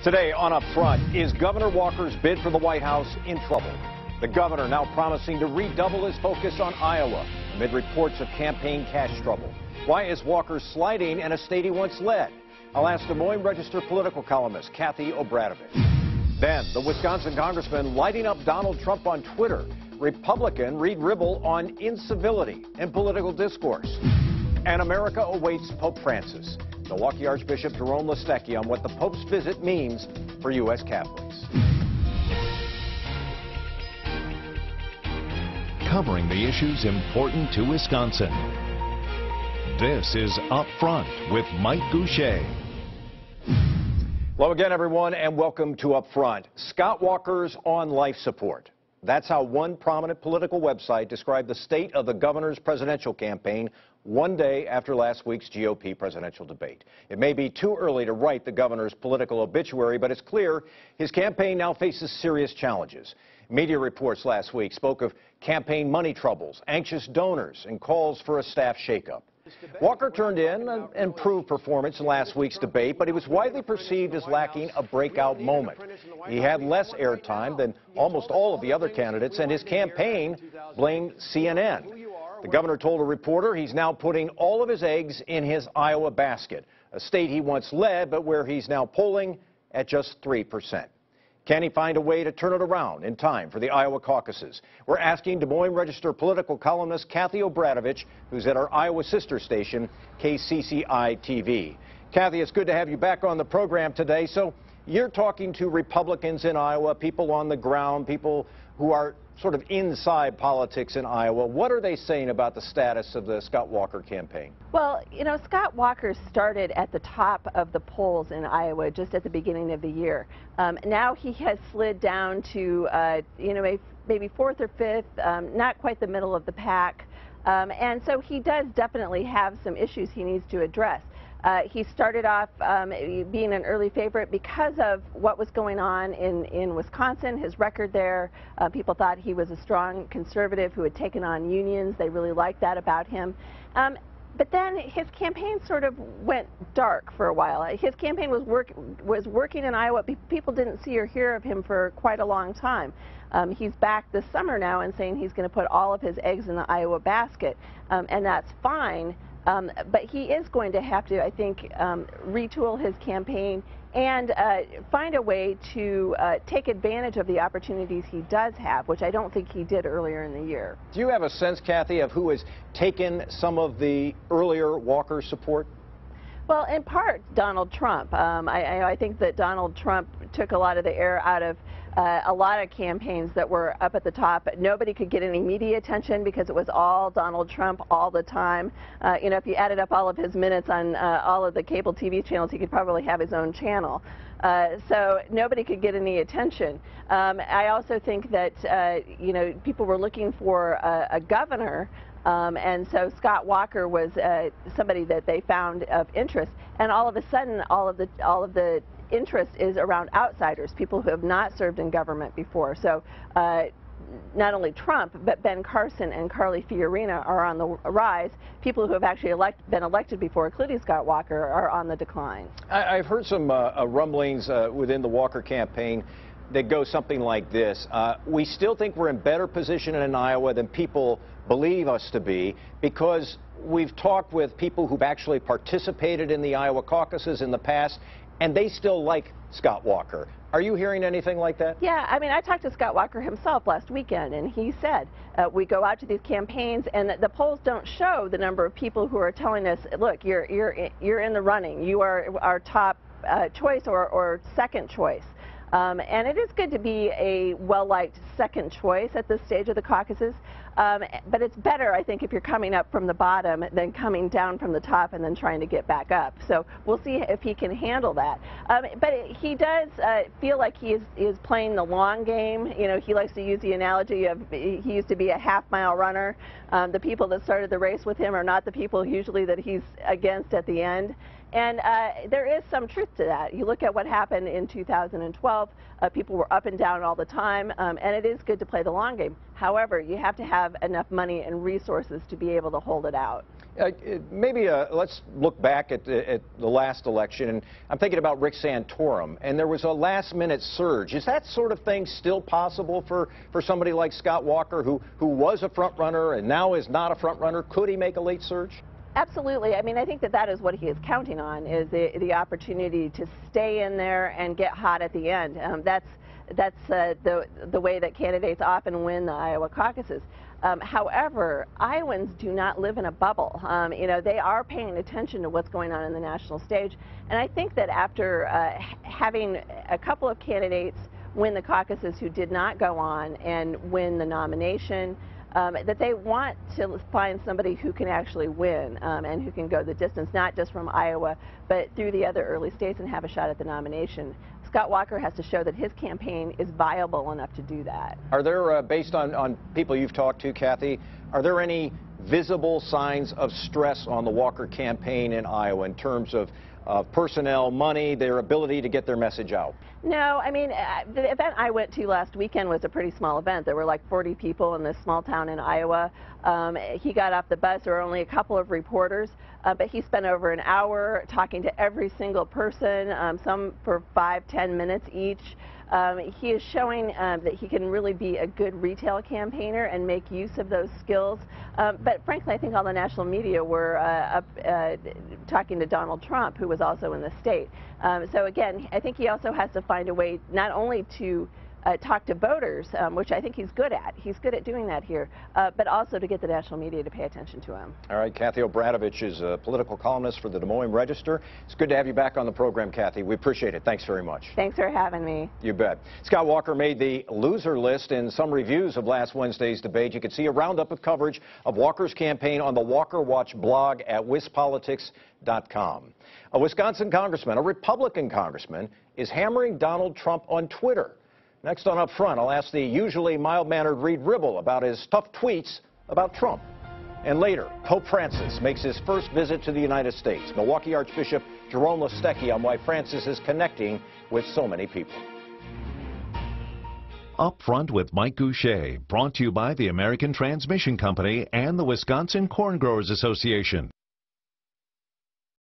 Today on Up Front, is Governor Walker's bid for the White House in trouble? The governor now promising to redouble his focus on Iowa amid reports of campaign cash trouble. Why is Walker sliding in a state he once led? I'll ask Des Moines Register political columnist Kathy Obradovich. Then, the Wisconsin congressman lighting up Donald Trump on Twitter. Republican Reed Ribble on incivility in political discourse. And America awaits Pope Francis. Milwaukee Archbishop Jerome Listecki on what the Pope's visit means for U.S. Catholics. Covering the issues important to Wisconsin. This is Up Front with Mike Goucher. Hello again, everyone, and welcome to Up Front. Scott Walker's on life support. That's how one prominent political website described the state of the governor's presidential campaign one day after last week's GOP presidential debate. It may be too early to write the governor's political obituary, but it's clear his campaign now faces serious challenges. Media reports last week spoke of campaign money troubles, anxious donors, and calls for a staff shakeup. Walker turned in an improved performance in last week's debate, but he was widely perceived as lacking a breakout moment. He had less airtime than almost all of the other candidates, and his campaign blamed CNN. The governor told a reporter he's now putting all of his eggs in his Iowa basket, a state he once led, but where he's now polling at just 3%. Can he find a way to turn it around in time for the Iowa caucuses? We're asking Des Moines Register political columnist Kathy Obradovich, who's at our Iowa sister station, KCCI-TV. Kathy, it's good to have you back on the program today. So you're talking to Republicans in Iowa, people on the ground, people who are sort of inside politics in Iowa. What are they saying about the status of the Scott Walker campaign? Well, you know, Scott Walker started at the top of the polls in Iowa just at the beginning of the year. Now he has slid down to, maybe fourth or fifth, not quite the middle of the pack. And so he does definitely have some issues he needs to address. He started off being an early favorite because of what was going on in Wisconsin, his record there. People thought he was a strong conservative who had taken on unions. They really liked that about him. But then his campaign sort of went dark for a while. His campaign was working in Iowa. People didn't see or hear of him for quite a long time. He's back this summer now and saying he's going to put all of his eggs in the Iowa basket, and that's fine. But he is going to have to, I think, retool his campaign and find a way to take advantage of the opportunities he does have, which I don't think he did earlier in the year. Do you have a sense, Kathy, of who has taken some of the earlier Walker support? Well, in part, Donald Trump. I think that Donald Trump took a lot of the air out of a lot of campaigns that were up at the top. Nobody could get any media attention because it was all Donald Trump all the time. If you added up all of his minutes on all of the cable TV channels, he could probably have his own channel. So nobody could get any attention. I also think that, people were looking for a governor. And so Scott Walker was somebody that they found of interest, and all of a sudden, all of the interest is around outsiders, people who have not served in government before. So not only Trump, but Ben Carson and Carly Fiorina are on the rise. People who have actually been elected before, including Scott Walker, are on the decline. I've heard some rumblings within the Walker campaign that go something like this. We still think we're in better position in Iowa than people believe us to be, because we've talked with people who've actually participated in the Iowa caucuses in the past, and they still like Scott Walker. Are you hearing anything like that? Yeah, I mean, I talked to Scott Walker himself last weekend, and he said, we go out to these campaigns, and the polls don't show the number of people who are telling us, look, you're in the running. You are our top choice or second choice. And it is good to be a well-liked second choice at this stage of the caucuses, but it's better, I think, if you're coming up from the bottom than coming down from the top and then trying to get back up. So we'll see if he can handle that. But he does feel like he is playing the long game. You know, he likes to use the analogy of he used to be a half-mile runner. The people that started the race with him are not the people usually that he's against at the end. And there is some truth to that. You look at what happened in 2012, people were up and down all the time, and it is good to play the long game. However, you have to have enough money and resources to be able to hold it out. Maybe let's look back at the last election, and I'm thinking about Rick Santorum, and there was a last-minute surge. Is that sort of thing still possible for somebody like Scott Walker, who was a front-runner and now is not a front-runner? Could he make a late surge? Absolutely. I mean, I think that is what he is counting on, is the opportunity to stay in there and get hot at the end. That's the way that candidates often win the Iowa caucuses. However, Iowans do not live in a bubble. You know, they are paying attention to what's going on in the national stage. And I think that after having a couple of candidates win the caucuses who did not go on and win the nomination, that they want to find somebody who can actually win and who can go the distance, not just from Iowa, but through the other early states and have a shot at the nomination. Scott Walker has to show that his campaign is viable enough to do that. Are there, based on people you've talked to, Kathy, are there any visible signs of stress on the Walker campaign in Iowa in terms of personnel, money, their ability to get their message out? No, I mean, the event I went to last weekend was a pretty small event. There were like 40 people in this small town in Iowa. He got off the bus. There were only a couple of reporters, but he spent over an hour talking to every single person, some for 5-10 minutes each. He is showing that he can really be a good retail campaigner and make use of those skills. But frankly, I think all the national media were talking to Donald Trump, who was also in the state. So again, I think he also has to find a way not only to talk to voters, which I think he's good at. He's good at doing that here, but also to get the national media to pay attention to him. All right, Kathy Obradovich is a political columnist for the Des Moines Register. It's good to have you back on the program, Kathy. We appreciate it. Thanks very much. Thanks for having me. You bet. Scott Walker made the loser list in some reviews of last Wednesday's debate. You can see a roundup of coverage of Walker's campaign on the Walker Watch blog at wispolitics.com. A Wisconsin congressman, a Republican congressman, is hammering Donald Trump on Twitter. Next on Up Front, I'll ask the usually mild-mannered Reed Ribble about his tough tweets about Trump. And later, Pope Francis makes his first visit to the United States. Milwaukee Archbishop Jerome Listecki on why Francis is connecting with so many people. Up Front with Mike Goucher, brought to you by the American Transmission Company and the Wisconsin Corn Growers Association.